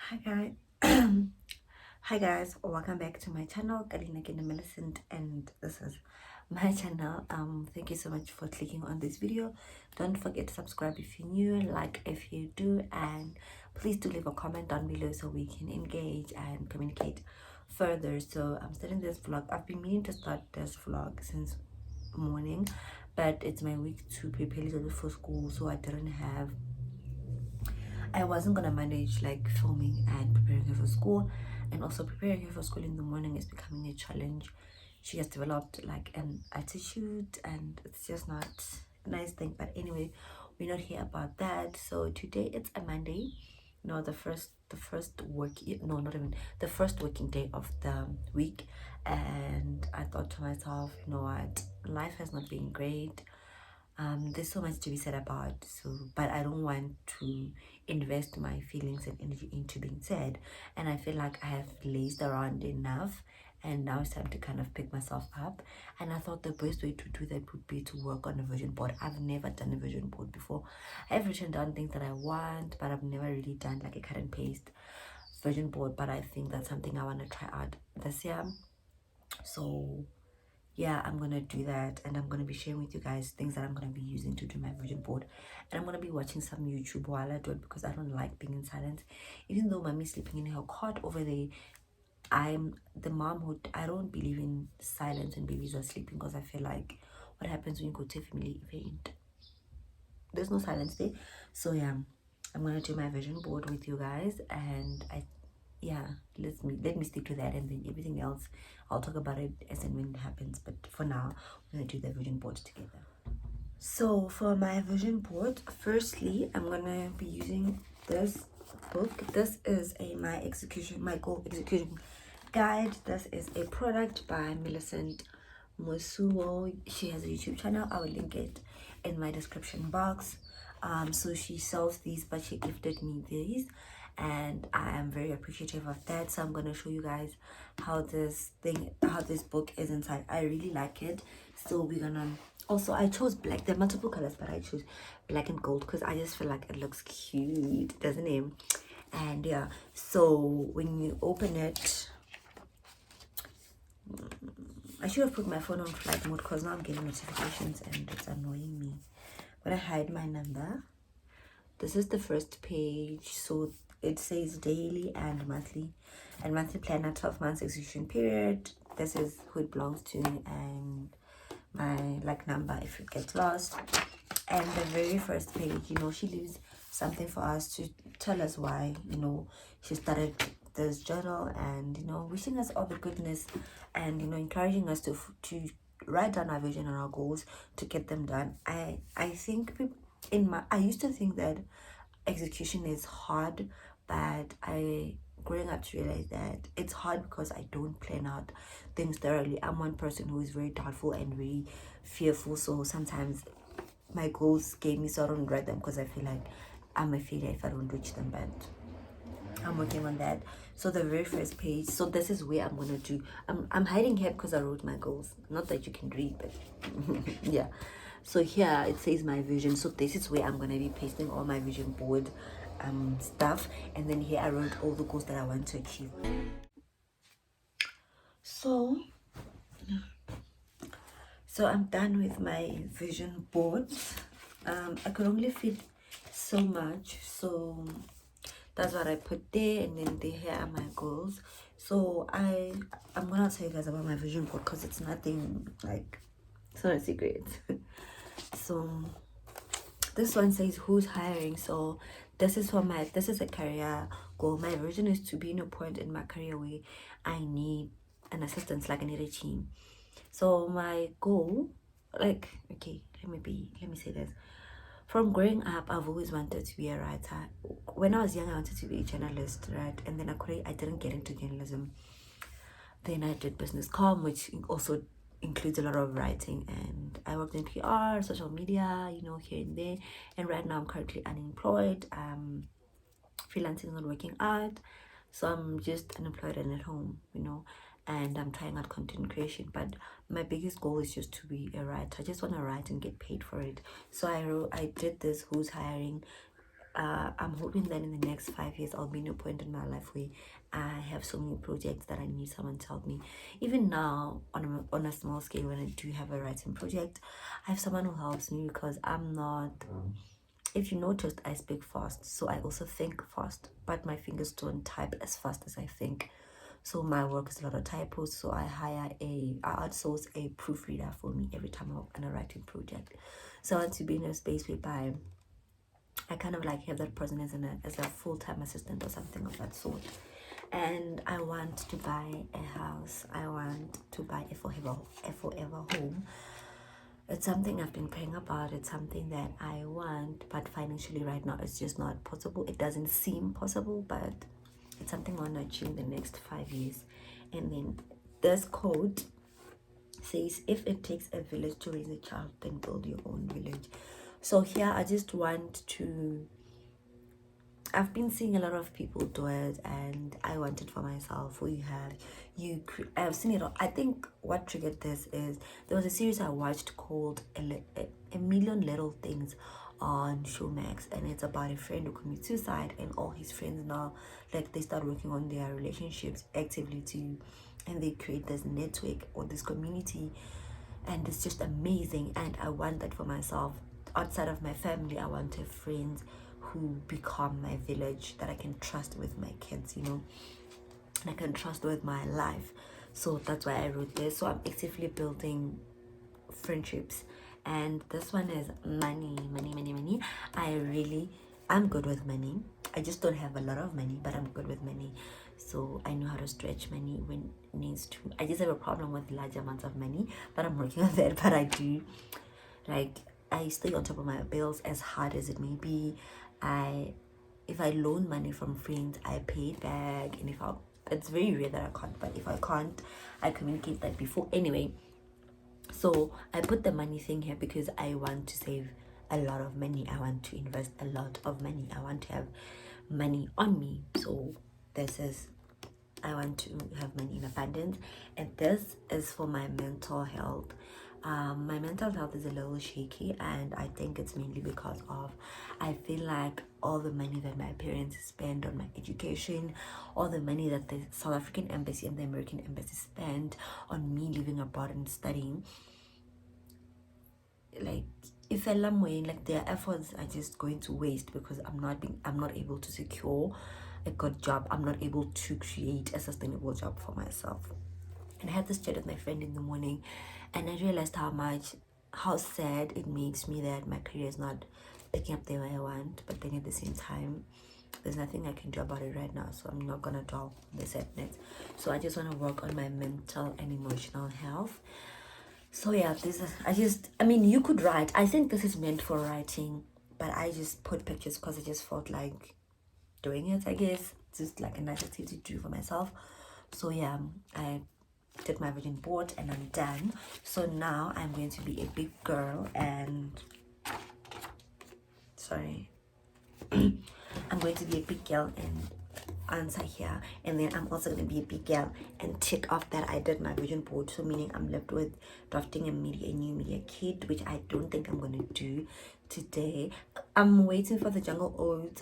Hi guys. Hi guys, welcome back to my channel, Karina Millicent, and this is my channel. Thank you so much for clicking on this video. Don't forget to subscribe if you're new, like if you do, and please do leave a comment down below so we can engage and communicate further. So I'm starting this vlog. I've been meaning to start this vlog since morning, but it's my week to prepare a little bit for school, so I wasn't gonna manage like filming and preparing her for school, and also preparing her for school in the morning is becoming a challenge. She has developed like an attitude, and it's just not a nice thing. But anyway, we're not here about that. So today it's a Monday, no, the first no, not even the first working day of the week, and I thought to myself, you know what, life has not been great. There's so much to be said about, so but I don't want to invest my feelings and energy into being sad, and I feel like I have lazed around enough, and now it's time to kind of pick myself up. And I thought the best way to do that would be to work on a vision board. I've never done a vision board before. I've written down things that I want, but I've never really done like a cut and paste vision board. But I think that's something I want to try out this year. So yeah, I'm gonna do that, and I'm gonna be sharing with you guys things that I'm gonna be using to do my vision board. And I'm gonna be watching some YouTube while I do it, because I don't like being in silence. Even though mommy's sleeping in her cot over there, I'm the mom who, I don't believe in silence when babies are sleeping, because I feel like what happens when you go to a family event, there's no silence there. So yeah, I'm gonna do my vision board with you guys, and yeah, let me stick to that, and then everything else I'll talk about it as and when it happens. But for now, we're gonna do the vision board together. So for my vision board, firstly I'm gonna be using this book. This is my goal execution guide. This is a product by Millicent Mosuo. She has a YouTube channel. I will link it in my description box. So she sells these, but she gifted me these, and I am very appreciative of that. So I'm going to show you guys how this book is inside. I really like it. So we're gonna, also I chose black. There are multiple colors, but I chose black and gold because I just feel like it looks cute, doesn't it? And yeah, so when you open it, I should have put my phone on flight mode because now I'm getting notifications and it's annoying me. I'm gonna hide my number. This is the first page. So it says daily and monthly planner, 12 months execution period. This is who it belongs to, and my like number if it gets lost. And the very first page, she leaves something for us to tell us why, she started this journal, and wishing us all the goodness, and encouraging us to write down our vision and our goals to get them done. I think I used to think that execution is hard, but I growing up to realize that it's hard because I don't plan out things thoroughly. I'm one person who is very doubtful and very fearful, so sometimes my goals scare me, so I don't write them because I feel like I'm a failure if I don't reach them. But I'm working on that. So the very first page, so this is where I'm gonna do, I'm hiding here because I wrote my goals, not that you can read, but yeah. So here it says my vision, so this is where I'm gonna be pasting all my vision board stuff, and then here I wrote all the goals that I want to achieve. So I'm done with my vision board. I could only fit so much, so that's what I put there, and then here are my goals. So I'm gonna tell you guys about my vision board because it's nothing like, it's not a secret. So this one says who's hiring. So this is a career goal. My vision is to be in a point in my career where I need an assistance, like I need a team. So my goal, like, okay, let me say this. From growing up, I've always wanted to be a writer. When I was young, I wanted to be a journalist, right? And then I didn't get into journalism. Then I did business comm, which also includes a lot of writing, and I worked in PR, social media, here and there. And right now I'm currently unemployed. Freelancing, not working out, so I'm just unemployed and at home, and I'm trying out content creation. But my biggest goal is just to be a writer. I just want to write and get paid for it. So I did this who's hiring I'm hoping that in the next 5 years I'll be in a point in my life where I have so many projects that I need someone to help me. Even now, on a small scale, when I do have a writing project, I have someone who helps me because I'm not. If you noticed, I speak fast, so I also think fast, but my fingers don't type as fast as I think. So my work is a lot of typos. So I outsource a proofreader for me every time I'm on a writing project. So I want to be in a space whereby I kind of like have that person as a full-time assistant or something of that sort. And I want to buy a house. I want to buy a forever home. It's something I've been praying about. It's something that I want, but financially right now it's just not possible. It doesn't seem possible, but it's something I want to achieve in the next 5 years. And then this quote says, if it takes a village to raise a child, then build your own village. So here I just want to, I've been seeing a lot of people do it, and I want it for myself. I've seen it all. I think what triggered this is there was a series I watched called a Million Little Things on Showmax, and it's about a friend who commits suicide, and all his friends now, like, they start working on their relationships actively too, and they create this network or this community, and it's just amazing. And I want that for myself. Outside of my family, I want to have friends who become my village that I can trust with my kids, and I can trust with my life. So that's why I wrote this. So I'm actively building friendships, and this one is money. I'm good with money. I just don't have a lot of money, but I'm good with money. So I know how to stretch money when it needs to. I just have a problem with large amounts of money, but I'm working on that. But I do, like, I stay on top of my bills, as hard as it may be. If I loan money from friends, I pay it back, and it's very rare that I can't, but if I can't, I communicate that before. Anyway, so I put the money thing here because I want to save a lot of money. I want to invest a lot of money. I want to have money on me. So this is, I want to have money in abundance, and this is for my mental health. My mental health is a little shaky, and I think it's mainly because of, I feel like all the money that my parents spend on my education, all the money that the South African embassy and the American embassy spend on me living abroad and studying, like, if like, their efforts are just going to waste because I'm not able to secure a good job. I'm not able to create a sustainable job for myself. And I had this chat with my friend in the morning, and I realized how sad it makes me that my career is not picking up the way I want. But then at the same time, there's nothing I can do about it right now, so I'm not gonna dwell on the sadness. So I just want to work on my mental and emotional health. So yeah, you could write. I think this is meant for writing, but I just put pictures because I just felt like doing it, I guess. Just like a nice activity to do for myself. So yeah, I did my vision board and I'm done. So now I'm going to be a big girl and I'm going to be a big girl and answer here, and then I'm also going to be a big girl and tick off that I did my vision board. So meaning I'm left with drafting a new media kit, which I don't think I'm going to do today. I'm waiting for the Jungle Oats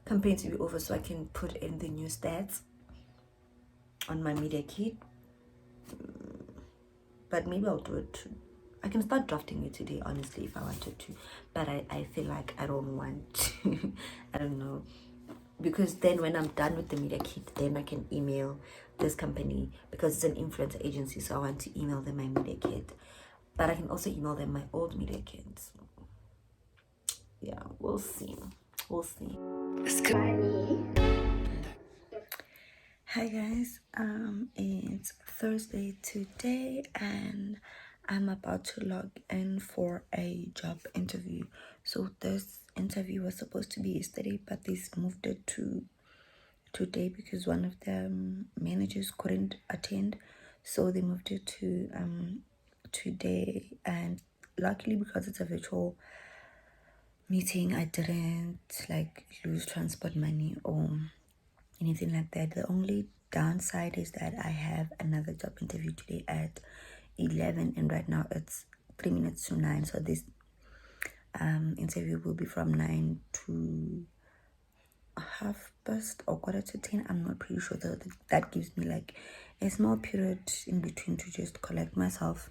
campaign to be over so I can put in the new stats on my media kit, but maybe I'll do it. I can start drafting it today, honestly, if I wanted to, but I feel like I don't want to. I don't know, because then when I'm done with the media kit, then I can email this company, because it's an influencer agency, so I want to email them my media kit, but I can also email them my old media kits. Yeah, we'll see. Hi guys, it's Thursday today, and I'm about to log in for a job interview. So this interview was supposed to be yesterday, but they moved it to today because one of the managers couldn't attend, so they moved it to today. And luckily, because it's a virtual meeting, I didn't like lose transport money or anything like that. The only downside is that I have another job interview today at 11, and right now it's 3 minutes to 9, so interview will be from 9 to 10:30. I'm not pretty sure though. That gives me like a small period in between to just collect myself.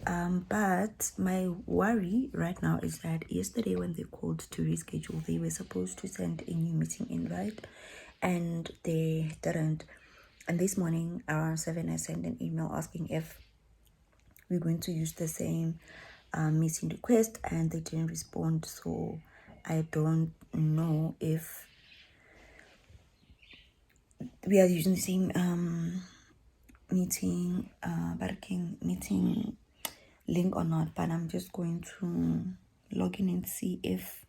But my worry right now is that yesterday when they called to reschedule, they were supposed to send a new meeting invite and they didn't. And this morning around 7 I sent an email asking if we're going to use the same meeting request, and they didn't respond. So I don't know if we are using the same meeting meeting link or not, but I'm just going to log in and see if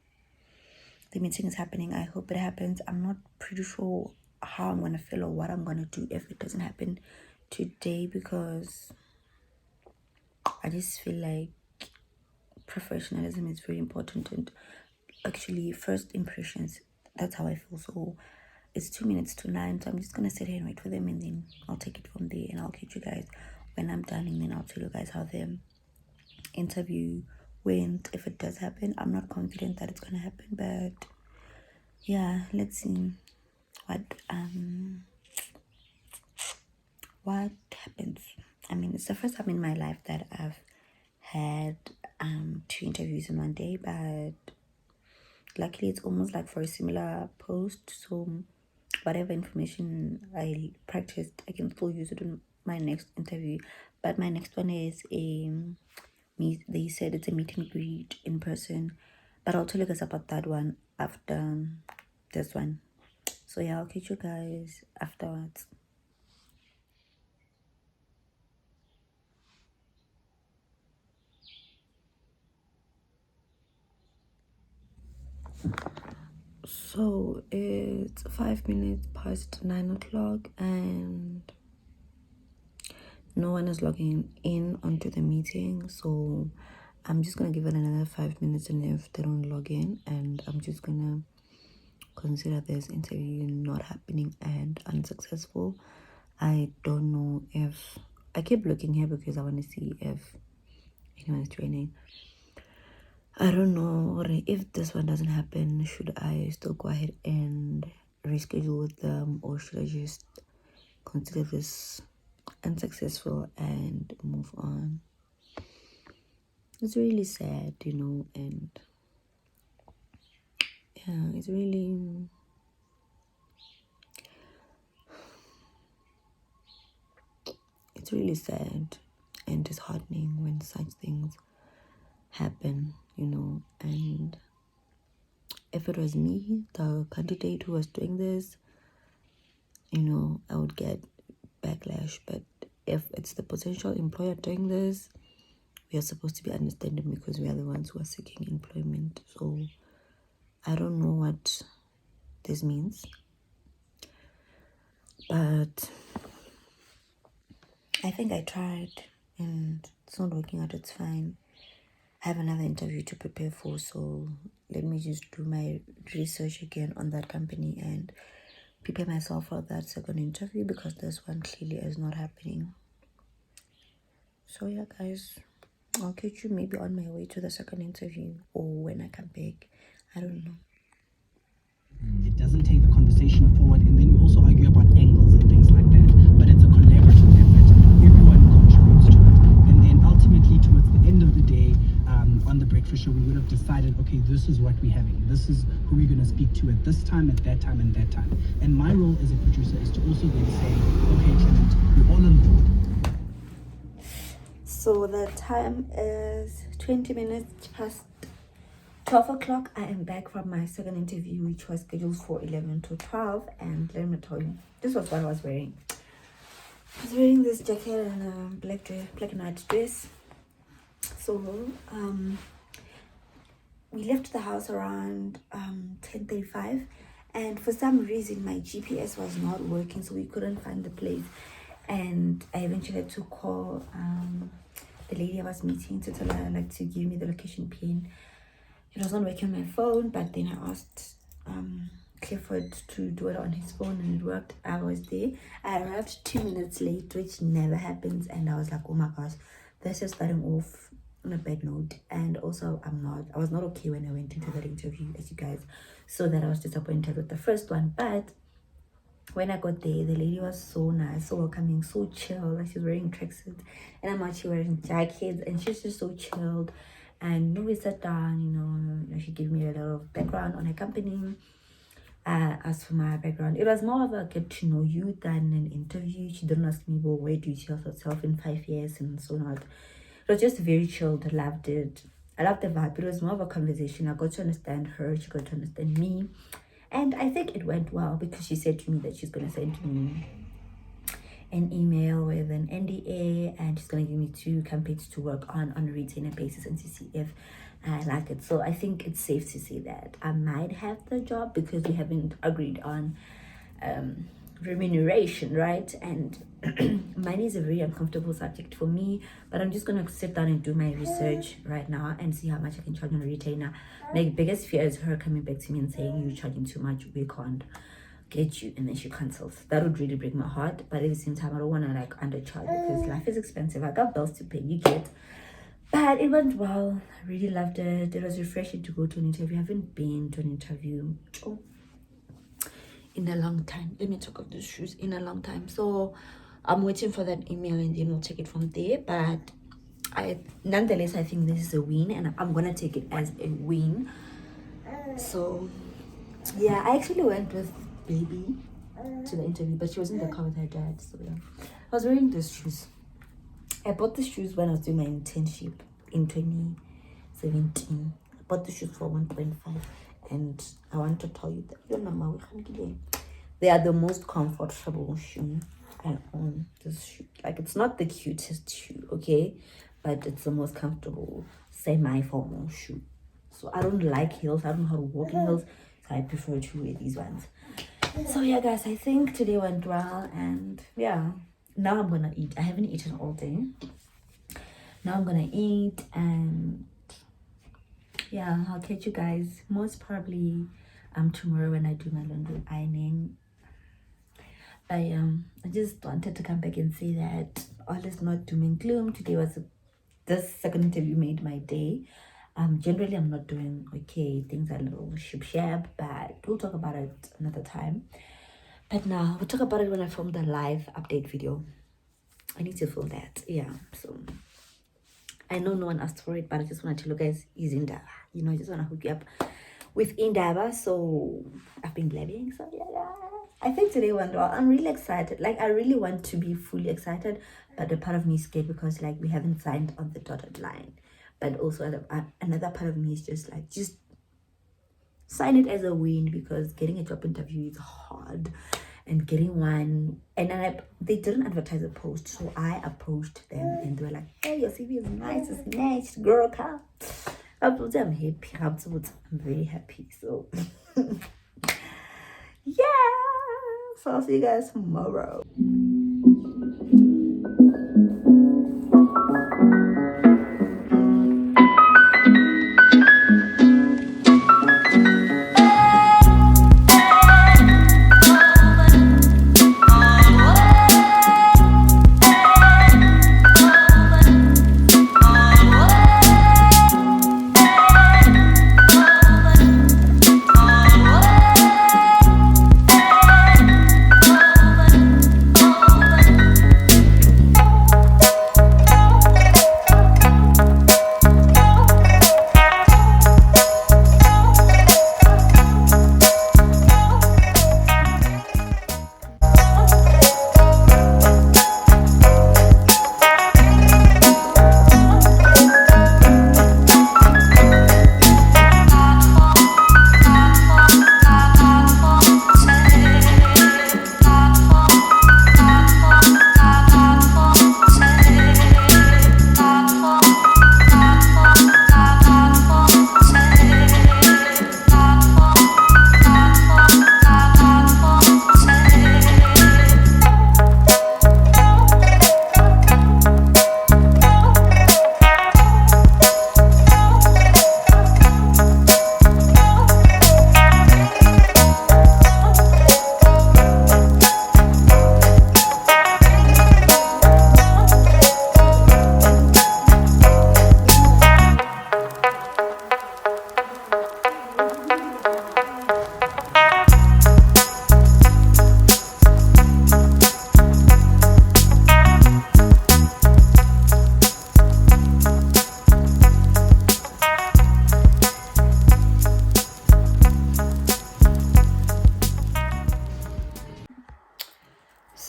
the meeting is happening. I hope it happens. I'm not pretty sure how I'm gonna feel or what I'm gonna do if it doesn't happen today, because I just feel like professionalism is very important, and actually first impressions, that's how I feel. So it's 2 minutes to 9, so I'm just gonna sit here and wait for them, and then I'll take it from there, and I'll catch you guys when I'm done, and then I'll tell you guys how the interview went. If it does happen, I'm not confident that it's gonna happen, but yeah, let's see what happens. I mean, it's the first time in my life that I've had 2 interviews in one day, but luckily it's almost like for a similar post, so whatever information I practiced, I can still use it in my next interview. But my next one is they said it's a meet and greet in person, but I'll tell you guys about that one after this one. So yeah, I'll catch you guys afterwards. So it's 5 minutes past 9 o'clock and no one is logging in onto the meeting, so I'm just gonna give it another 5 minutes, and if they don't log in, and I'm just gonna consider this interview not happening and unsuccessful. I don't know if I keep looking here because I want to see if anyone's joining. I don't know if this one doesn't happen, should I still go ahead and reschedule with them, or should I just consider this unsuccessful and move on? It's really sad, and yeah, it's really sad and disheartening when such things happen, and if it was me, the candidate who was doing this, I would get backlash. But if it's the potential employer doing this, we are supposed to be understanding because we are the ones who are seeking employment. So I don't know what this means, but I think I tried and it's not working out. It's fine. I have another interview to prepare for, so let me just do my research again on that company and prepare myself for that second interview, because this one clearly is not happening. So yeah, guys, I'll catch you maybe on my way to the second interview or when I come back. I don't know. It doesn't take the conversation forward, and then we also argue about angles and things like that. But it's a collaborative effort. Everyone contributes to it, and then ultimately, towards the end of the day, on the breakfast show, we would have decided, okay, this is what we're having. This is who we're going to speak to at this time, at that time, and that time. And my role as a producer is to also then say, okay, Clement, we're all on board. So the time is 20 minutes past 12 o'clock. I am back from my second interview, which was scheduled for 11 to 12. And let me tell you, this was what I was wearing. I was wearing this jacket and a black and white dress. So we left the house around 10:35, and for some reason my GPS was not working, so we couldn't find the place. And I eventually had to call the lady I was meeting to tell her like to give me the location pin. It was not working on my phone, but then I asked Clifford to do it on his phone, and it worked. I was there. I arrived 2 minutes late, which never happens, and I was like, oh my gosh, this is starting off on a bad note. And also I was not okay when I went into that interview, as you guys saw that I was disappointed with the first one. But when I got there, the lady was so nice, so welcoming, so chill. Like, she's wearing tracksuits and I'm actually wearing jackets, and she's just so chilled. And we sat down, she gave me a lot of background on her company. As for my background, it was more of a get to know you than an interview. She didn't ask me, well, where do you see yourself in 5 years and so on. It was just very chilled. I loved it. I loved the vibe. It was more of a conversation. I got to understand her. She got to understand me. And I think it went well, because she said to me that she's going to send me an email with an NDA, and she's going to give me 2 campaigns to work on a retainer basis and to see if I like it. So I think it's safe to say that I might have the job, because we haven't agreed on remuneration, right? And money is a very uncomfortable subject for me, but I'm just going to sit down and do my research right now and see how much I can charge on a retainer. My biggest fear is her coming back to me and saying, you're charging too much, we can't get you, and then she cancels. That would really break my heart. But at the same time, I don't want to like undercharge, because life is expensive. I got bills to pay, you get. But it went well. I really loved it. It was refreshing to go to an interview. I haven't been to an interview in a long time. Let me take off these shoes. In a long time. So I'm waiting for that email, and then we'll take it from there. But nonetheless, I think this is a win, and I'm gonna take it as a win. So yeah, I actually went with baby to the interview, but she was in the car with her dad. So yeah, I was wearing these shoes. I bought the shoes when I was doing my internship in 2017. I bought the shoes for 1.5, and I want to tell you that they are the most comfortable shoe I own. This shoe, like, it's not the cutest shoe, okay, but it's the most comfortable semi-formal shoe. So I don't like heels. I don't know how to walk in heels, so I prefer to wear these ones. So yeah, guys, I think today went well, and yeah. Now I'm gonna eat. I haven't eaten all day. Now I'm gonna eat, and yeah, I'll catch you guys most probably tomorrow when I do my laundry ironing. I just wanted to come back and say that all is not doom and gloom. Today was this second interview made my day. Generally I'm not doing okay. Things are a little ship, but we'll talk about it another time. But now we'll talk about it when I film the live update video. I need to film that. Yeah, so I know no one asked for it, but I just want to tell you guys, he's in Indaba. I just want to hook you up with Indaba. So I've been blabbing. So yeah, I think today went well. I'm really excited. Like, I really want to be fully excited, but a part of me is scared, because like, we haven't signed on the dotted line. But also another part of me is just like, just sign it as a win, because getting a job interview is hard, and getting one, and they didn't advertise a post, so I approached them, and they were like, hey, your CV is nice, it's nice, girl, come. I'm happy. I'm very happy. So yeah, so I'll see you guys tomorrow.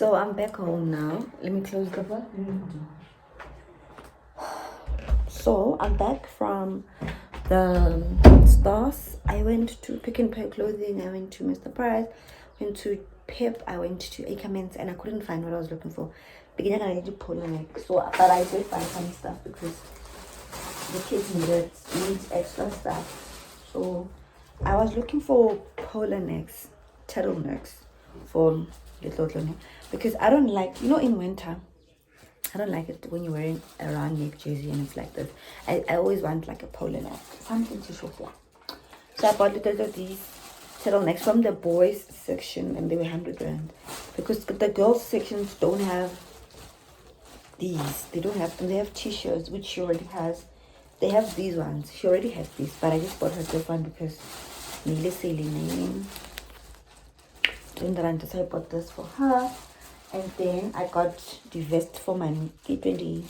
So I'm back home now. Let me close the door. So I'm back from the stores. I went to Pick and Pay Clothing. I went to Mr. Price. Went to Pip. I went to Ackermans, and I couldn't find what I was looking for. Beginning I needed polo neck. So, but I did find some stuff because the kids need extra stuff. So I was looking for polo necks, turtlenecks for little neck because I don't like, in winter. I don't like it when you're wearing a round neck jersey and it's like this. I always want like a polo neck, something to show for. So I bought little of these turtlenecks from the boys section and they were 100 rand because the girls sections don't have these. They don't have them. They have t-shirts which she already has. They have these ones. She already has these, but I just bought her this one because Neil selling rand, so I bought this for her. And then I got the vest for my 28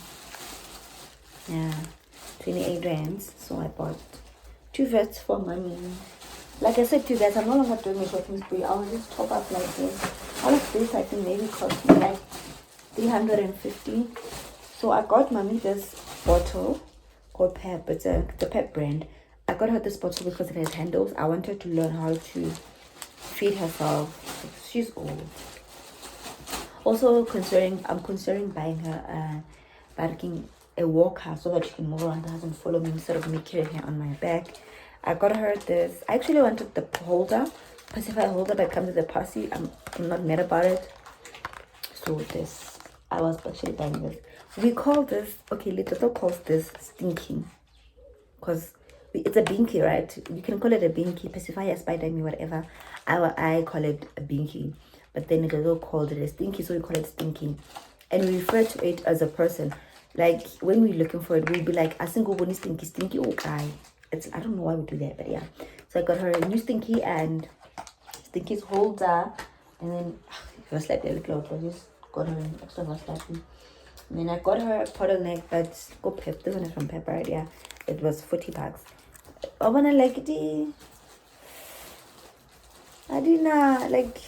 rands. So I bought 2 vests for mommy. Like I said to you guys, I'm no longer doing a shopping spree. I will just top up like this. All of this I think maybe cost me like 350. So I got mommy this bottle called Pep. It's the Pep brand. I got her this bottle because it has handles. I want her to learn how to feed herself. She's old. Also I'm considering buying her a walker so that she can move around the house and follow me instead of me carrying her on my back. I got her this. I actually wanted the holder, pacify holder that comes with the posse. I'm not mad about it. So this, I was actually buying this. We call this, okay, Little calls this stinking because it's a binky, right? You can call it a binky, pacifier, spider me, whatever. I call it a binky, but then Little called it a stinky, so we call it stinking, and we refer to it as a person. Like when we're looking for it, we'll be like, I think we're stinky, stinky, oh guy. I don't know why we do that, but yeah. So I got her a new stinky and stinky's holder, and then it was like a little. I just got her an extra vastatin. And then I got her a turtleneck that's go Pep. This one is from Pep, right? Yeah, it was 40 bucks. I wanna like it. I didn't like.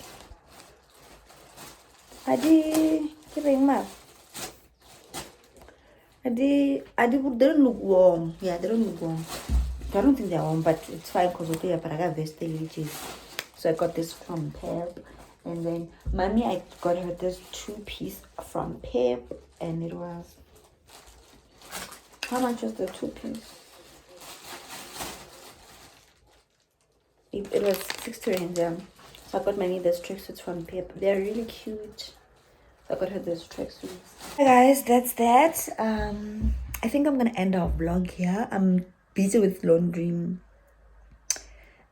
I did giving up. They don't look warm. Yeah, they don't look warm. I don't think they're warm, but it's fine because okay, but I got vestiges. So I got this from Pep. And then mommy, I got her this 2-piece from Pep, and it was, how much was the 2-piece? It was 60 rand. So I got mommy this tracksuits from Pep. They're really cute. So I got her this tracksuits. Hey guys, that's that. I think I'm gonna end our vlog here. I'm busy with laundry.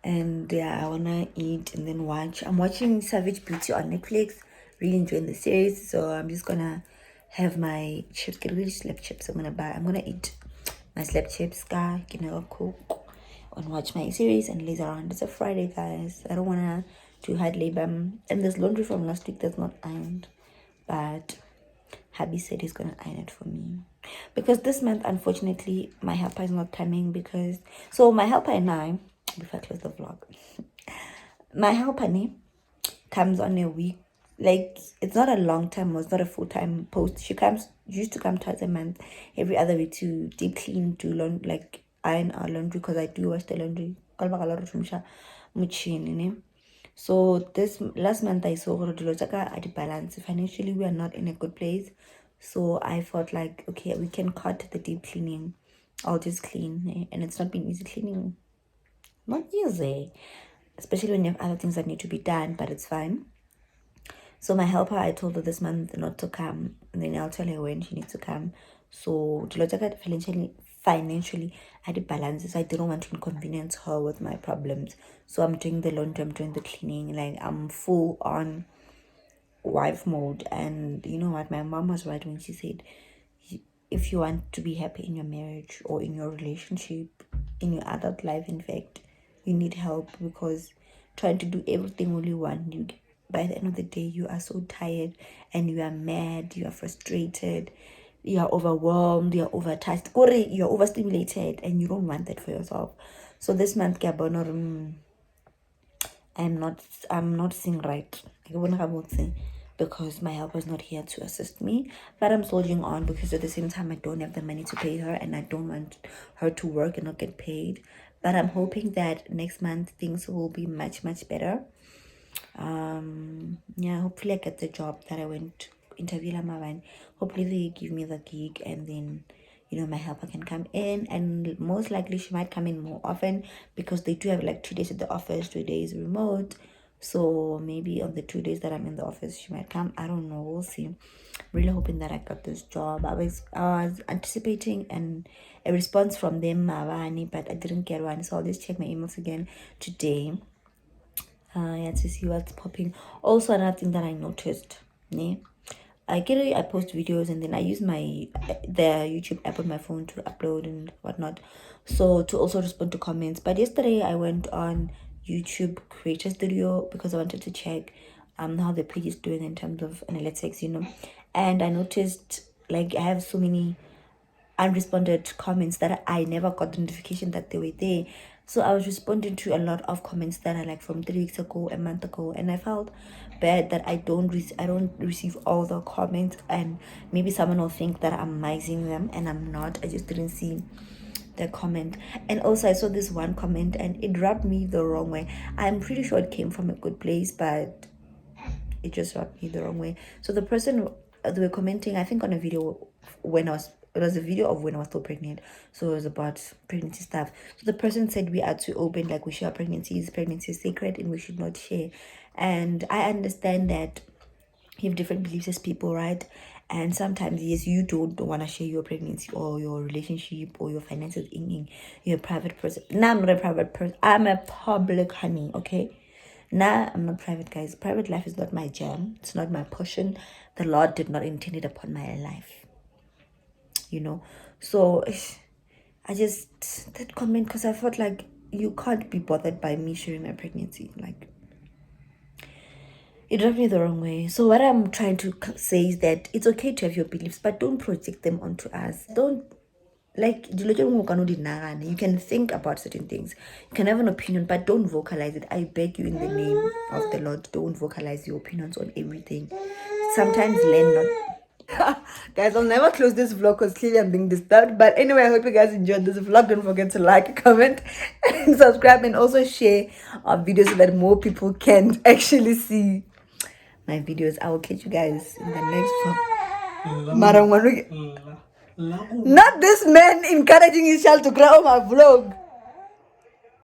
And yeah, I wanna eat and then watch. I'm watching Savage Beauty on Netflix. Really enjoying the series, so I'm just gonna have my chips. Get really slap chips. I'm gonna eat my slap chips, guy. Cook and watch my series and later on. It's a Friday, guys. I don't wanna do hard labor. And there's laundry from last week that's not ironed, but hubby said he's gonna iron it for me because this month, unfortunately, my helper is not coming because my helper and I. Before I close the vlog, my helper comes on a week, like it's not a long time or it's not a full-time post. She used to come twice a month, every other week to deep clean, do laundry, like iron our laundry because I do wash the laundry. So this last month I saw at balance. Financially we are not in a good place, so I felt like okay, we can cut the deep cleaning. I'll just clean, and it's not been easy cleaning. Not easy, especially when you have other things that need to be done, but it's fine. So my helper, I told her this month not to come, and then I'll tell her when she needs to come. So financially I did balance. I didn't want to inconvenience her with my problems, so I'm doing the laundry, I'm doing the cleaning, like I'm full on wife mode. And you know what, my mom was right when she said, if you want to be happy in your marriage or in your relationship, in your adult life, in fact, you need help, because trying to do everything only one, by the end of the day you are so tired and you are mad, you are frustrated, you are overwhelmed, you are overtasked, you are overstimulated, and you don't want that for yourself. So this month I'm not seeing right. because my helper's not here to assist me. But I'm soldiering on because at the same time I don't have the money to pay her, and I don't want her to work and not get paid. But I'm hoping that next month things will be much better. Yeah, hopefully I get the job that I went interview Lamavan. Hopefully they give me the gig, and then my helper can come in, and most likely she might come in more often because they do have like 2 days at the office, 2 days remote. So maybe on the 2 days that I'm in the office she might come. I don't know, we'll see. Really hoping that I got this job. I was anticipating a response from them, but I didn't get one, so I'll just check my emails again today. Yeah, to see what's popping. Also, another thing that I noticed, yeah, I post videos, and then I use the YouTube app on my phone to upload and whatnot, so to also respond to comments. But yesterday I went on YouTube Creator Studio because I wanted to check how the page is doing in terms of analytics, and I noticed like I have so many unresponded comments that I never got the notification that they were there. So I was responding to a lot of comments that are like from 3 weeks ago, a month ago, and I felt bad that I don't receive all the comments, and maybe someone will think that I'm missing them, and I'm not. I just didn't see the comment. And also I saw this one comment and it rubbed me the wrong way. I'm pretty sure it came from a good place, but it just rubbed me the wrong way. So the person, they were commenting, I think on a video it was a video of when I was still pregnant, so it was about pregnancy stuff. So the person said we are too open, like we share pregnancy is sacred and we should not share. And I understand that you have different beliefs as people, right? And sometimes, yes, you don't want to share your pregnancy or your relationship or your finances. You're a private person. Now I'm not a private person. I'm a public honey, okay? Nah, I'm not private, guys. Private life is not my jam. It's not my portion. The Lord did not intend it upon my life. So I just that comment, because I felt like you can't be bothered by me sharing my pregnancy. Like, it rubbed me the wrong way. So what I'm trying to say is that it's okay to have your beliefs, but don't project them onto us. Don't, like, you can think about certain things, you can have an opinion, but don't vocalize it. I beg you, in the name of the Lord, don't vocalize your opinions on everything. Sometimes learn not. Guys, I'll never close this vlog because clearly I'm being disturbed. But anyway, I hope you guys enjoyed this vlog. Don't forget to like, comment, and subscribe, and also share our videos so that more people can actually see my videos. I will catch you guys in the next vlog. Not this man encouraging his child to cry on my vlog.